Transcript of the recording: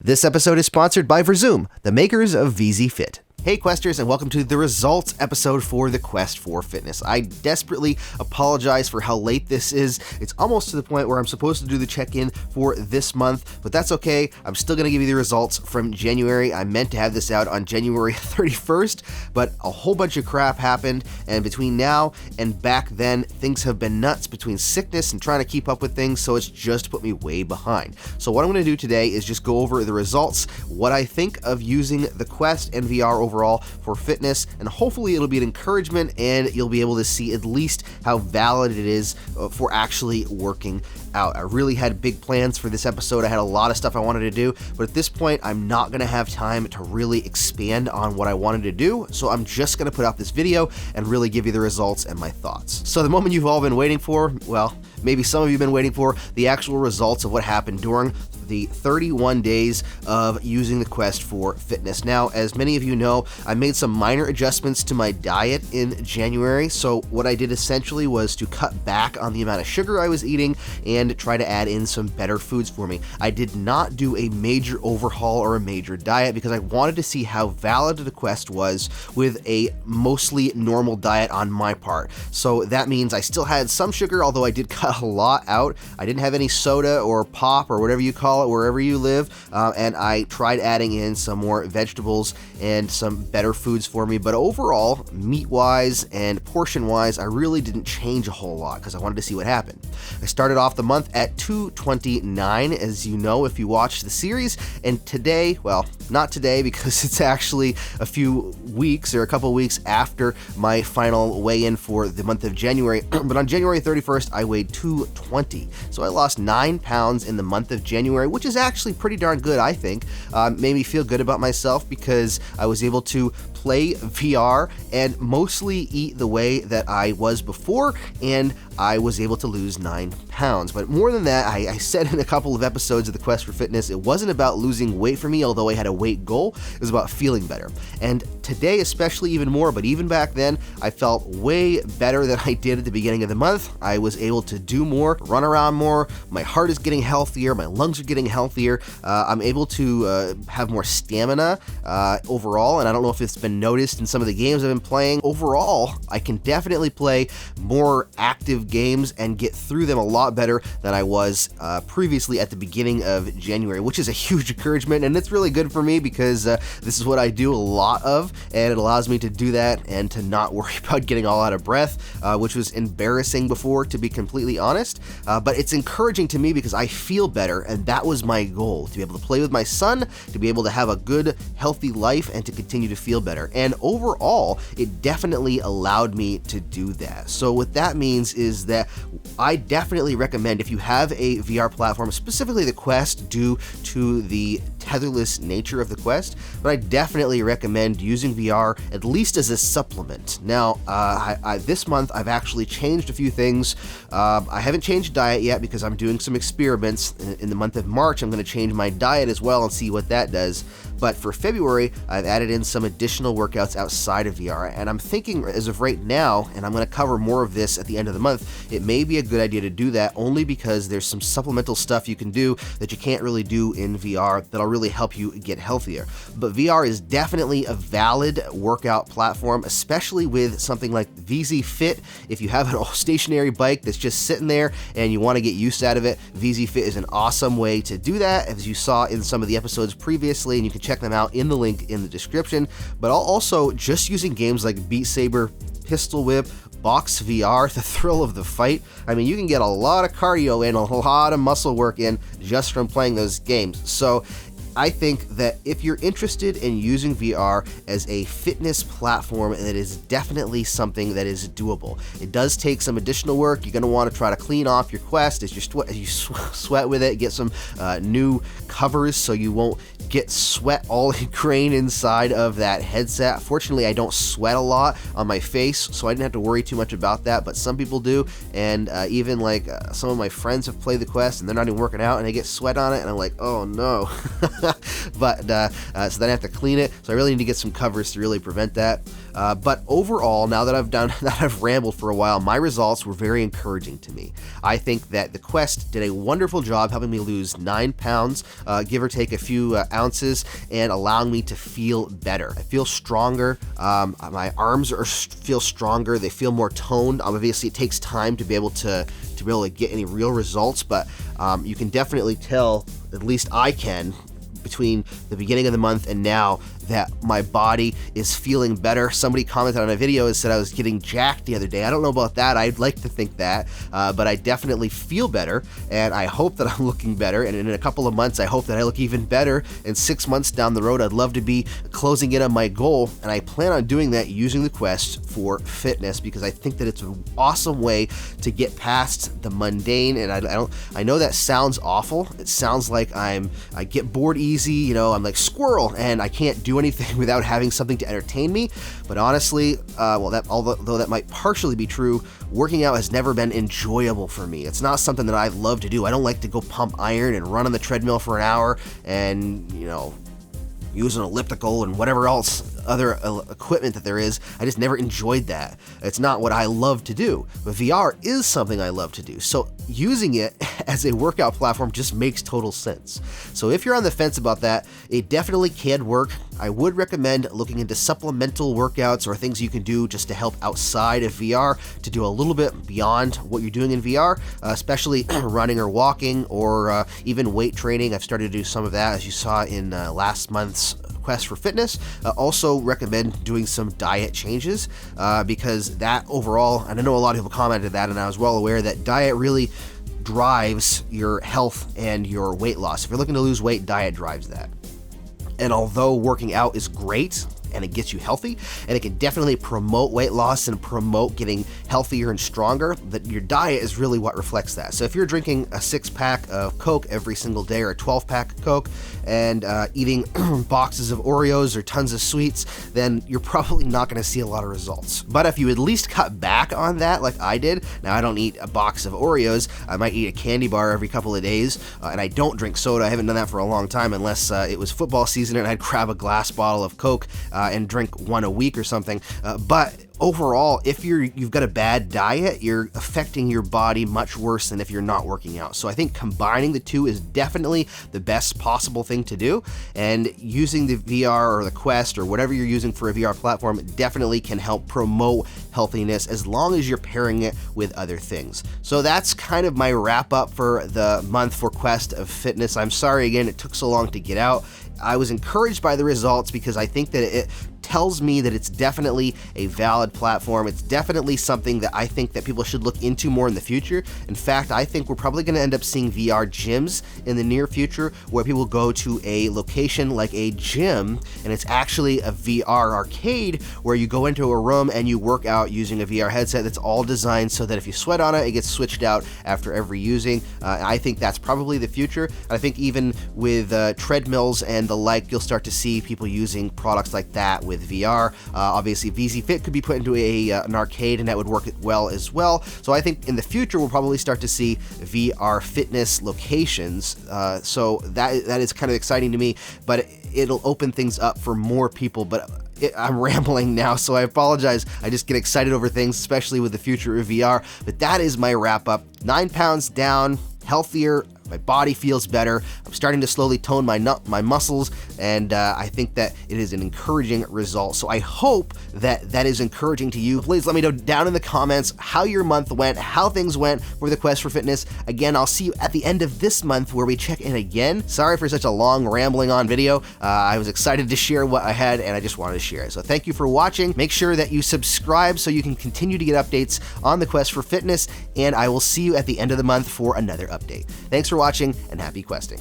This episode is sponsored by Verzoom, the makers of VZ Fit. Hey Questers, and welcome to the results episode for the Quest for Fitness. I desperately apologize for how late this is. It's almost to the point where I'm supposed to do the check-in for this month, but that's okay. I'm still going to give you the results from January. I meant to have this out on January 31st, but a whole bunch of crap happened, and between now and back then, things have been nuts between sickness and trying to keep up with things, so it's just put me way behind. So what I'm going to do today is just go over the results, what I think of using the Quest and VR overall for fitness, and hopefully it'll be an encouragement and you'll be able to see at least how valid it is for actually working out. I really had big plans for this episode. I had a lot of stuff I wanted to do, but at this point I'm not going to have time to really expand on what I wanted to do, so I'm just going to put out this video and really give you the results and my thoughts. So the moment you've all been waiting for, well, maybe some of you have been waiting for, the actual results of what happened during the 31 days of using the Quest for Fitness. Now, as many of you know, I made some minor adjustments to my diet in January. So what I did essentially was to cut back on the amount of sugar I was eating and try to add in some better foods for me. I did not do a major overhaul or a major diet because I wanted to see how valid the Quest was with a mostly normal diet on my part. So that means I still had some sugar, although I did cut a lot out. I didn't have any soda or pop or whatever you call it wherever you live, and I tried adding in some more vegetables and some better foods for me, but overall, meat-wise and portion-wise, I really didn't change a whole lot because I wanted to see what happened. I started off the month at 229, as you know if you watched the series, and today, well, not today because it's actually a few weeks or a couple weeks after my final weigh-in for the month of January, but on January 31st, I weighed 220, so I lost 9 pounds in the month of January, which is actually pretty darn good, I think. Made me feel good about myself because I was able to play VR and mostly eat the way that I was before, and I was able to lose 9 pounds. But more than that, I said in a couple of episodes of the Quest for Fitness, it wasn't about losing weight for me, although I had a weight goal. It was about feeling better. And today, especially even more, but even back then, I felt way better than I did at the beginning of the month. I was able to do more, run around more, my heart is getting healthier, my lungs are getting healthier, I'm able to have more stamina overall, and I don't know if it's been noticed in some of the games I've been playing. Overall, I can definitely play more active games and get through them a lot better than I was previously at the beginning of January, which is a huge encouragement, and it's really good for me because this is what I do a lot of, and it allows me to do that and to not worry about getting all out of breath, which was embarrassing before, to be completely honest, but it's encouraging to me because I feel better, and that was my goal, to be able to play with my son, to be able to have a good, healthy life, and to continue to feel better. And overall, it definitely allowed me to do that. So what that means is that I definitely recommend, if you have a VR platform, specifically the Quest due to the tetherless nature of the Quest, but I definitely recommend using VR at least as a supplement. Now, this month I've actually changed a few things. I haven't changed diet yet because I'm doing some experiments. In the month of March, I'm going to change my diet as well and see what that does. But for February, I've added in some additional workouts outside of VR, and I'm thinking as of right now, and I'm going to cover more of this at the end of the month, it may be a good idea to do that only because there's some supplemental stuff you can do that you can't really do in VR that'll really help you get healthier. But VR is definitely a valid workout platform, especially with something like VZ Fit. If you have a stationary bike that's just sitting there and you want to get use out of it, VZ Fit is an awesome way to do that, as you saw in some of the episodes previously, and you can check them out in the link in the description. But also just using games like Beat Saber, Pistol Whip, Box VR, the thrill of the fight. I mean, you can get a lot of cardio in, a lot of muscle work in just from playing those games. So I think that if you're interested in using VR as a fitness platform, that is definitely something that is doable. It does take some additional work. You're going to want to try to clean off your Quest as you sweat with it, get some new covers so you won't get sweat all ingrained inside of that headset. Fortunately, I don't sweat a lot on my face, so I didn't have to worry too much about that, but some people do, and even like some of my friends have played the Quest and they're not even working out and they get sweat on it, and I'm like, oh no. but so then I have to clean it. So I really need to get some covers to really prevent that. But overall, now that I've rambled for a while, my results were very encouraging to me. I think that the Quest did a wonderful job helping me lose 9 pounds, give or take a few ounces, and allowing me to feel better. I feel stronger. My arms feel stronger. They feel more toned. Obviously, it takes time to be able to get any real results, but you can definitely tell, at least I can, between the beginning of the month and now, that my body is feeling better. Somebody commented on a video and said I was getting jacked the other day. I don't know about that. I'd like to think that, but I definitely feel better, and I hope that I'm looking better. And in a couple of months, I hope that I look even better. And 6 months down the road, I'd love to be closing in on my goal, and I plan on doing that using the Quest for fitness, because I think that it's an awesome way to get past the mundane. And I know that sounds awful. It sounds like I get bored easy. I'm like squirrel, and I can't do anything without having something to entertain me. But honestly, although that might partially be true, working out has never been enjoyable for me. It's not something that I love to do. I don't like to go pump iron and run on the treadmill for an hour and, use an elliptical and whatever else other equipment that there is. I just never enjoyed that. It's not what I love to do, but VR is something I love to do. So using it as a workout platform just makes total sense. So if you're on the fence about that, it definitely can work. I would recommend looking into supplemental workouts or things you can do just to help outside of VR, to do a little bit beyond what you're doing in VR, especially running or walking, or even weight training. I've started to do some of that, as you saw in last month's Quest for Fitness. Also recommend doing some diet changes, because that overall, and I know a lot of people commented that, and I was well aware that diet really drives your health and your weight loss. If you're looking to lose weight, diet drives that. And although working out is great and it gets you healthy, and it can definitely promote weight loss and promote getting healthier and stronger, that your diet is really what reflects that. So if you're drinking a 6-pack of Coke every single day, or a 12-pack of Coke, and eating boxes of Oreos or tons of sweets, then you're probably not going to see a lot of results. But if you at least cut back on that, like I did, now I don't eat a box of Oreos, I might eat a candy bar every couple of days, and I don't drink soda. I haven't done that for a long time, unless it was football season and I'd grab a glass bottle of Coke and drink one a week or something. But overall, if you've got a bad diet, you're affecting your body much worse than if you're not working out. So I think combining the two is definitely the best possible thing to do, and using the VR or the Quest or whatever you're using for a VR platform definitely can help promote healthiness, as long as you're pairing it with other things. So that's kind of my wrap up for the month for Quest of Fitness. I'm sorry again it took so long to get out. I was encouraged by the results, because I think that it tells me that it's definitely a valid platform. It's definitely something that I think that people should look into more in the future. In fact, I think we're probably going to end up seeing VR gyms in the near future, where people go to a location like a gym, and it's actually a VR arcade where you go into a room and you work out using a VR headset that's all designed so that if you sweat on it, it gets switched out after every using. I think that's probably the future. I think even with treadmills and the like, you'll start to see people using products like that with VR. Obviously, VZ Fit could be put into an arcade, and that would work well as well. So I think in the future, we'll probably start to see VR fitness locations. So that is kind of exciting to me, but it'll open things up for more people. But I'm rambling now, so I apologize. I just get excited over things, especially with the future of VR. But that is my wrap up. 9 pounds down, healthier. My body feels better. I'm starting to slowly tone my muscles, and I think that it is an encouraging result. So I hope that that is encouraging to you. Please let me know down in the comments how your month went, how things went for the Quest for Fitness. Again, I'll see you at the end of this month where we check in again. Sorry for such a long rambling on video. I was excited to share what I had, and I just wanted to share it. So thank you for watching. Make sure that you subscribe so you can continue to get updates on the Quest for Fitness, and I will see you at the end of the month for another update. Thanks for watching, and happy questing.